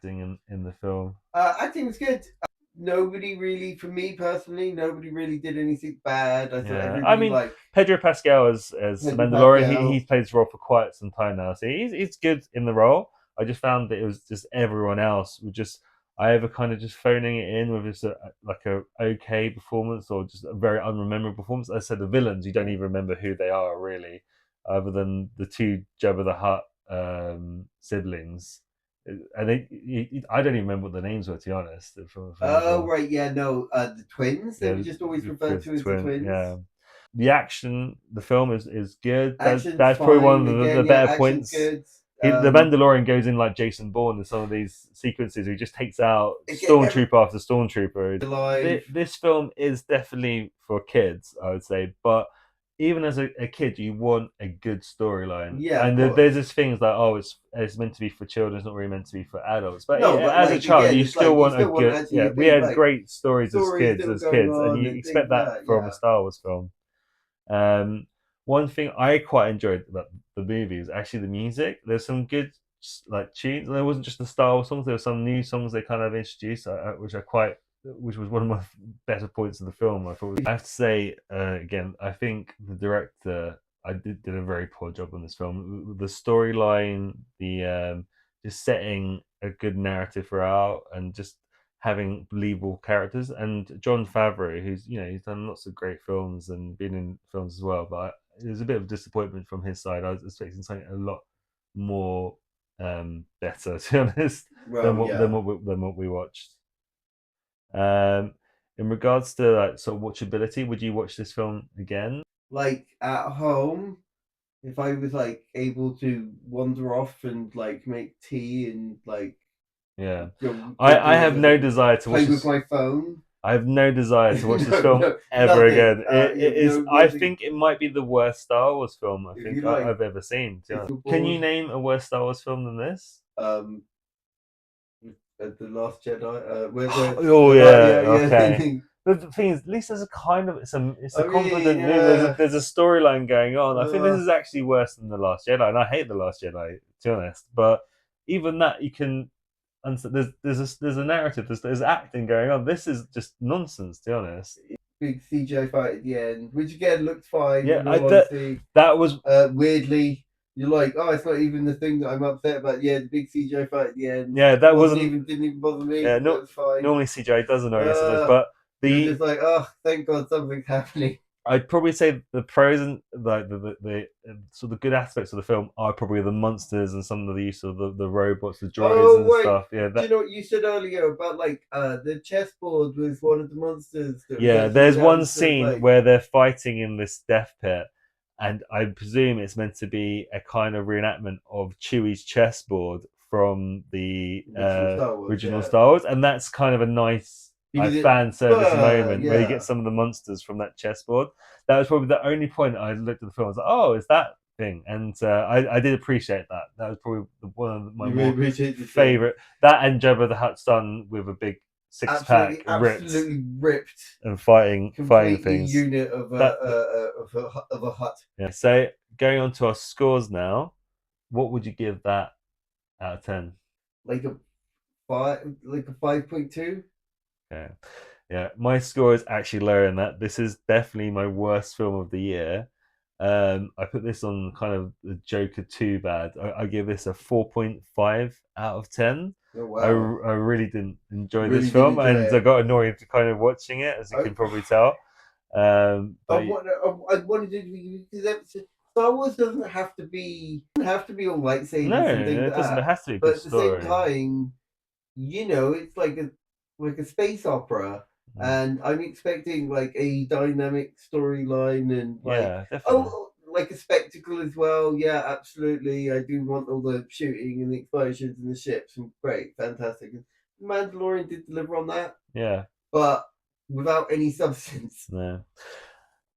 acting in the film? Acting was good. Nobody really, for me personally, nobody really did anything bad. I thought Yeah, I everybody mean like Pedro Pascal as the Pedro Mandalorian, Pascal. he's played this role for quite some time now, so he's good in the role. I just found that it was just everyone else was just either kind of just phoning it in with just like a okay performance or just a very unrememberable performance. As I said, the villains you don't even remember who they are really, other than the two Jabba the Hutt siblings. And I don't even remember what the names were, to be honest. From the Oh film. right, yeah, no, the twins. They were Yeah, just always referred good to as the twin. twins. Yeah, the action, the film is good. Action's That's probably one fine. of Again, the yeah, better action's points. good. The Mandalorian goes in like Jason Bourne in some of these sequences. He just takes out Again, stormtrooper after stormtrooper. alive. This film is definitely for kids, I would say, but even as a kid, you want a good storyline. Yeah, of And course. there's this things like, oh, it's meant to be for children, it's not really meant to be for adults. But No, but as a like child, again, you it's still like you want a still want good. actually Yeah, a we big had like great stories story still as going kids, and on you and expect things that like that. from a Yeah. Star Wars film. One thing I quite enjoyed about the movie is actually the music. There's some good like tunes. There wasn't just the Star Wars songs. There were some new songs they kind of introduced, which was one of my better points of the film. I thought. I have to say again, I think the director did a very poor job on this film. The storyline, the just setting a good narrative throughout, and just having believable characters. And Jon Favreau, who's he's done lots of great films and been in films as well, but it was a bit of a disappointment from his side. I was expecting something a lot more better, to be honest, Well, yeah. than what we watched. Um, in regards to like sort of watchability, would you watch this film again? Like at home, if I was like able to wander off and like make tea and like Yeah, go I do have other no things, desire to watch play with this. my phone. I have no desire to watch this No, film no, ever nothing. again. You It have is. no I nothing. think it might be the worst Star Wars film I If think you like, I've ever seen. To be if honest. you're Can you bored, name a worse Star Wars film than this? um, the Last Jedi, where Oh the yeah, yeah, yeah. okay. But the thing is, at least there's a kind of it's a I mean, confident movie. yeah. There's a storyline going on. I think this Uh, is actually worse than the Last Jedi, and I hate the Last Jedi, to be honest. But even that, you can. And so there's a narrative. There's acting going on. This is just nonsense, to be honest. Big CGI fight at the end, which again looked fine. Yeah, In all honesty, that was weirdly, you're like, oh, it's not even the thing that I'm upset about. Yeah, the big CGI fight at the end yeah, that wasn't wasn't. even didn't even bother me. Yeah, That no, was fine. normally CGI does annoy me sometimes, but You're the just like, oh, thank God something's happening. I'd probably say the pros and like the sort of the good aspects of the film are probably the monsters and some of the use of the robots, the droids Oh and wait, stuff. Yeah, do you that know what you said earlier about like the chessboard was one of the monsters that was yeah. actually There's one down to scene like where they're fighting in this death pit, and I presume it's meant to be a kind of reenactment of Chewie's chessboard from the original Star Wars. original Yeah, Star Wars, and that's kind of a nice because it, fan service moment where you get yeah. some of the monsters from that chessboard. That was probably the only point I looked at the film. I was like, "Oh, is that thing?" And I did appreciate that. That was probably one of my You really more appreciate the thing. favorite. That and Jabba the Hutt's done with a big six pack Absolutely, ripped absolutely ripped, and fighting completely things. unit of That a hut. yeah. So going on to our scores now, what would you give that out of 10? Like a like a 5.2. Yeah, yeah. My score is actually lower than that. This is definitely my worst film of the year. I put this on kind of the Joker 2 bad. I give this a 4.5 out of 10. Oh I wow, really didn't enjoy this really did film, enjoy and I it. got annoyed kind of watching it, as you I, can probably tell. I, But want, I wanted to because Star Wars doesn't have to be all no, lightsabers and things it like doesn't. It that. has to be a But good at the same story. time, it's like a space opera, Mm. and I'm expecting like a dynamic storyline and like Yeah, definitely. like a spectacle as well. Yeah, absolutely. I do want all the shooting and the explosions and the ships and great, fantastic. Mandalorian did deliver on that, Yeah. but without any substance. No.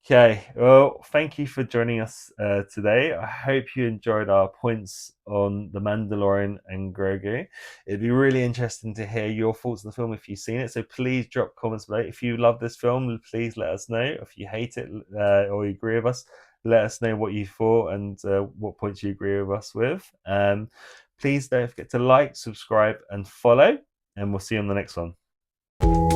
Okay, well, thank you for joining us today. I hope you enjoyed our points on The Mandalorian and Grogu. It'd be really interesting to hear your thoughts on the film if you've seen it. So please drop comments below. If you love this film, please let us know. If you hate it or you agree with us, let us know what you thought and what points you agree with us with. Please don't forget to like, subscribe, and follow, and we'll see you on the next one.